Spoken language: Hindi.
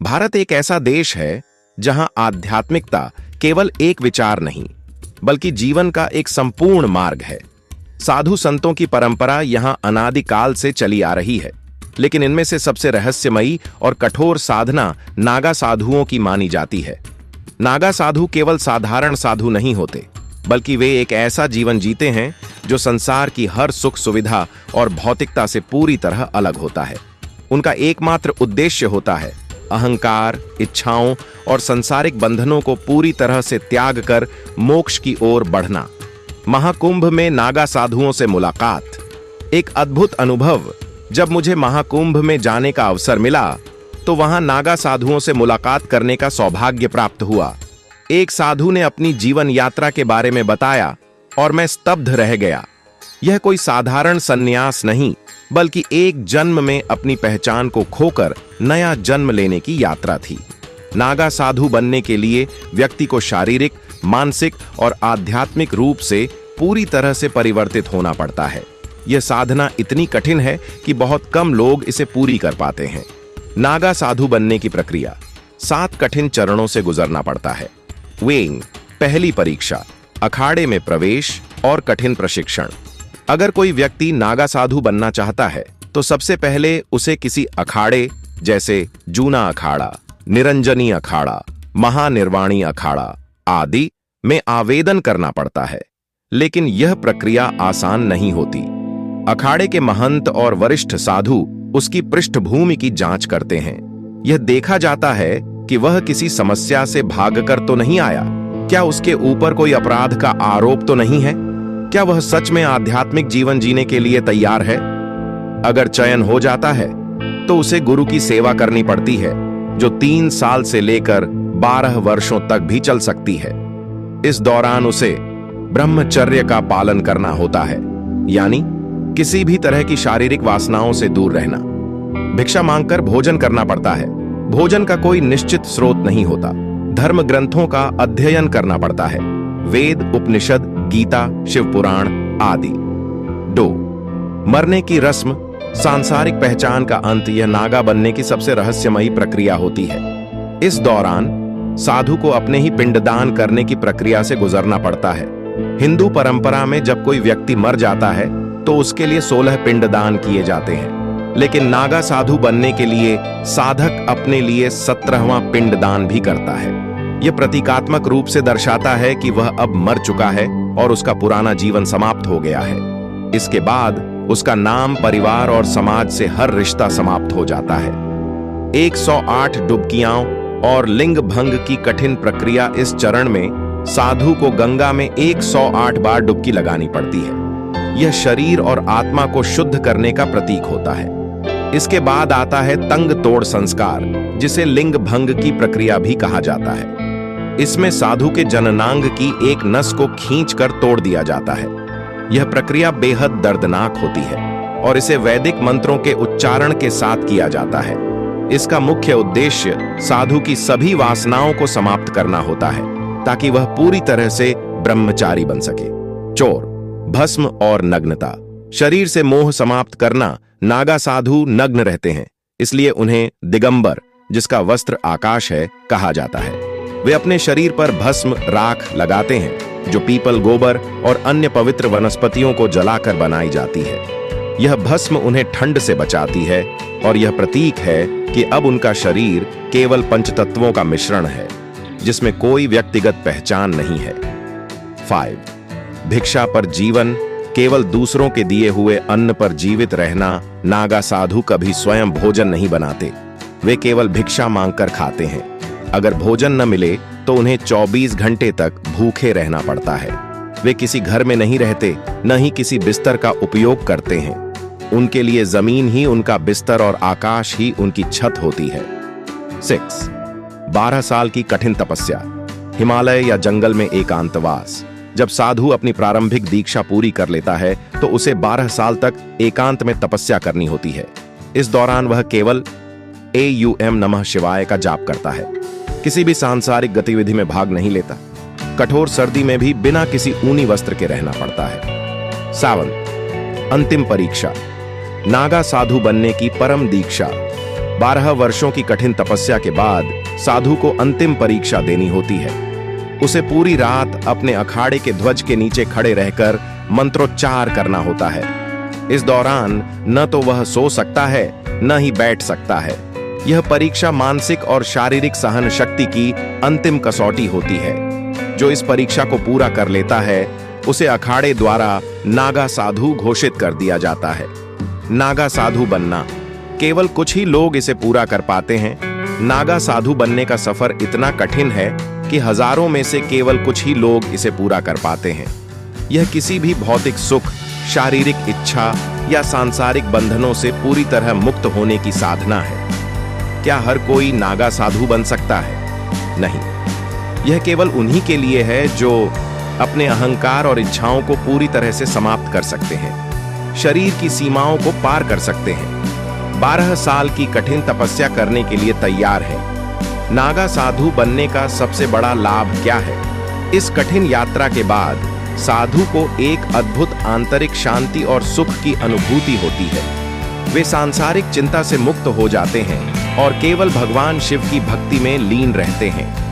भारत एक ऐसा देश है जहां आध्यात्मिकता केवल एक विचार नहीं, बल्कि जीवन का एक संपूर्ण मार्ग है। साधु संतों की परंपरा यहां अनादिकाल से चली आ रही है, लेकिन इनमें से सबसे रहस्यमयी और कठोर साधना नागा साधुओं की मानी जाती है। नागा साधु केवल साधारण साधु नहीं होते, बल्कि वे एक ऐसा जीवन जीते हैं जो संसार की हर सुख सुविधा और भौतिकता से पूरी तरह अलग होता है। उनका एकमात्र उद्देश्य होता है अहंकार, इच्छाओं और सांसारिक बंधनों को पूरी तरह से त्याग कर मोक्ष की ओर बढ़ना। महाकुंभ में नागा साधुओं से मुलाकात एक अद्भुत अनुभव। जब मुझे महाकुंभ में जाने का अवसर मिला तो वहां नागा साधुओं से मुलाकात करने का सौभाग्य प्राप्त हुआ। एक साधु ने अपनी जीवन यात्रा के बारे में बताया और मैं स्तब्ध रह गया। यह कोई साधारण सन्यास नहीं, बल्कि एक जन्म में अपनी पहचान को खोकर नया जन्म लेने की यात्रा थी। नागा साधु बनने के लिए व्यक्ति को शारीरिक, मानसिक और आध्यात्मिक रूप से पूरी तरह से परिवर्तित होना पड़ता है। यह साधना इतनी कठिन है कि बहुत कम लोग इसे पूरी कर पाते हैं। नागा साधु बनने की प्रक्रिया 7 कठिन चरणों से गुजरना पड़ता है। वेइंग, पहली परीक्षा, अखाड़े में प्रवेश और कठिन प्रशिक्षण। अगर कोई व्यक्ति नागा साधु बनना चाहता है तो सबसे पहले उसे किसी अखाड़े जैसे जूना अखाड़ा, निरंजनी अखाड़ा, महानिर्वाणी अखाड़ा आदि में आवेदन करना पड़ता है। लेकिन यह प्रक्रिया आसान नहीं होती। अखाड़े के महंत और वरिष्ठ साधु उसकी पृष्ठभूमि की जांच करते हैं। यह देखा जाता है कि वह किसी समस्या से भागकर तो नहीं आया, क्या उसके ऊपर कोई अपराध का आरोप तो नहीं है, क्या वह सच में आध्यात्मिक जीवन जीने के लिए तैयार है। अगर चयन हो जाता है तो उसे गुरु की सेवा करनी पड़ती है, जो 3 साल से लेकर 12 वर्षों तक भी चल सकती है। इस दौरान उसे ब्रह्मचर्य का पालन करना होता है, यानी किसी भी तरह की शारीरिक वासनाओं से दूर रहना। भिक्षा मांगकर भोजन करना पड़ता है। भोजन का कोई निश्चित स्रोत नहीं होता। धर्म ग्रंथों का अध्ययन करना पड़ता है, वेद, उपनिषद, गीता, शिव पुराण आदि। 2. मरने की रस्म, सांसारिक पहचान का अंत। यह नागा बनने की सबसे रहस्यमयी प्रक्रिया होती है। इस दौरान साधु को अपने ही पिंडदान करने की प्रक्रिया से गुजरना पड़ता है। हिंदू परंपरा में जब कोई व्यक्ति मर जाता है तो उसके लिए 16 पिंडदान किए जाते हैं, लेकिन नागा साधु बनने के लिए साधक अपने लिए 17वां पिंडदान भी करता है। यह प्रतीकात्मक रूप से दर्शाता है कि वह अब मर चुका है और उसका पुराना जीवन समाप्त हो गया है। इसके बाद उसका नाम, परिवार और समाज से हर रिश्ता समाप्त हो जाता है। 108 डुबकियां और लिंग भंग की कठिन प्रक्रिया। इस चरण में साधु को गंगा में 108 बार डुबकी लगानी पड़ती है। यह शरीर और आत्मा को शुद्ध करने का प्रतीक होता है। इसके बाद आता है तंग तोड़ संस्कार, जिसे लिंग भंग की प्रक्रिया भी कहा जाता है। इसमें साधु के जननांग की एक नस को खींचकर तोड़ दिया जाता है। यह प्रक्रिया बेहद दर्दनाक होती है और इसे वैदिक मंत्रों के उच्चारण के साथ किया जाता है। इसका मुख्य उद्देश्य साधु की सभी वासनाओं को समाप्त करना होता है, ताकि वह पूरी तरह से ब्रह्मचारी बन सके। चोर, भस्म और नग्नता, शरीर से मोह समाप्त करना। नागा साधु नग्न रहते हैं, इसलिए उन्हें दिगंबर, जिसका वस्त्र आकाश है, कहा जाता है। वे अपने शरीर पर भस्म, राख लगाते हैं, जो पीपल, गोबर और अन्य पवित्र वनस्पतियों को जलाकर बनाई जाती है। यह भस्म उन्हें ठंड से बचाती है और यह प्रतीक है कि अब उनका शरीर केवल पंचतत्वों का मिश्रण है, जिसमें कोई व्यक्तिगत पहचान नहीं है। 5. भिक्षा पर जीवन, केवल दूसरों के दिए हुए अन्न पर जीवित रहना। नागा साधु कभी स्वयं भोजन नहीं बनाते, वे केवल भिक्षा मांगकर खाते हैं। अगर भोजन न मिले तो उन्हें 24 घंटे तक भूखे रहना पड़ता है। वे किसी घर में नहीं रहते, न ही किसी बिस्तर का उपयोग करते हैं। उनके लिए जमीन ही उनका बिस्तर और आकाश ही उनकी छत होती है। 6. 12 साल की कठिन तपस्या, हिमालय या जंगल में एकांतवास। जब साधु अपनी प्रारंभिक दीक्षा पूरी कर लेता है तो उसे 12 साल तक एकांत में तपस्या करनी होती है। इस दौरान वह केवल AUM नमः शिवाय का जाप करता है, किसी भी सांसारिक गतिविधि में भाग नहीं लेता। कठोर सर्दी में भी बिना किसी ऊनी वस्त्र के रहना पड़ता है। 7. अंतिम परीक्षा, नागा साधु बनने की परम दीक्षा। 12 वर्षों की कठिन तपस्या के बाद साधु को अंतिम परीक्षा देनी होती है। उसे पूरी रात अपने अखाड़े के ध्वज के नीचे खड़े रहकर मंत्रोच्चार करना होता है। इस दौरान न तो वह सो सकता है, न ही बैठ सकता है। यह परीक्षा मानसिक और शारीरिक सहन शक्ति की अंतिम कसौटी होती है। जो इस परीक्षा को पूरा कर लेता है उसे अखाड़े द्वारा नागा साधु घोषित कर दिया जाता है। नागा साधु बनना, केवल कुछ ही लोग इसे पूरा कर पाते हैं। नागा साधु बनने का सफर इतना कठिन है कि हजारों में से केवल कुछ ही लोग इसे पूरा कर पाते हैं। यह किसी भी भौतिक सुख, शारीरिक इच्छा या सांसारिक बंधनों से पूरी तरह मुक्त होने की साधना है। क्या हर कोई नागा साधु बन सकता है? नहीं। यह केवल उन्हीं के लिए है जो अपने अहंकार और इच्छाओं को पूरी तरह से समाप्त कर सकते हैं, शरीर की सीमाओं को पार कर सकते हैं, 12 साल की कठिन तपस्या करने के लिए तैयार है। नागा साधु बनने का सबसे बड़ा लाभ क्या है? इस कठिन यात्रा के बाद साधु को एक अद्भुत आंतरिक शांति और सुख की अनुभूति होती है। वे सांसारिक चिंता से मुक्त हो जाते हैं और केवल भगवान शिव की भक्ति में लीन रहते हैं।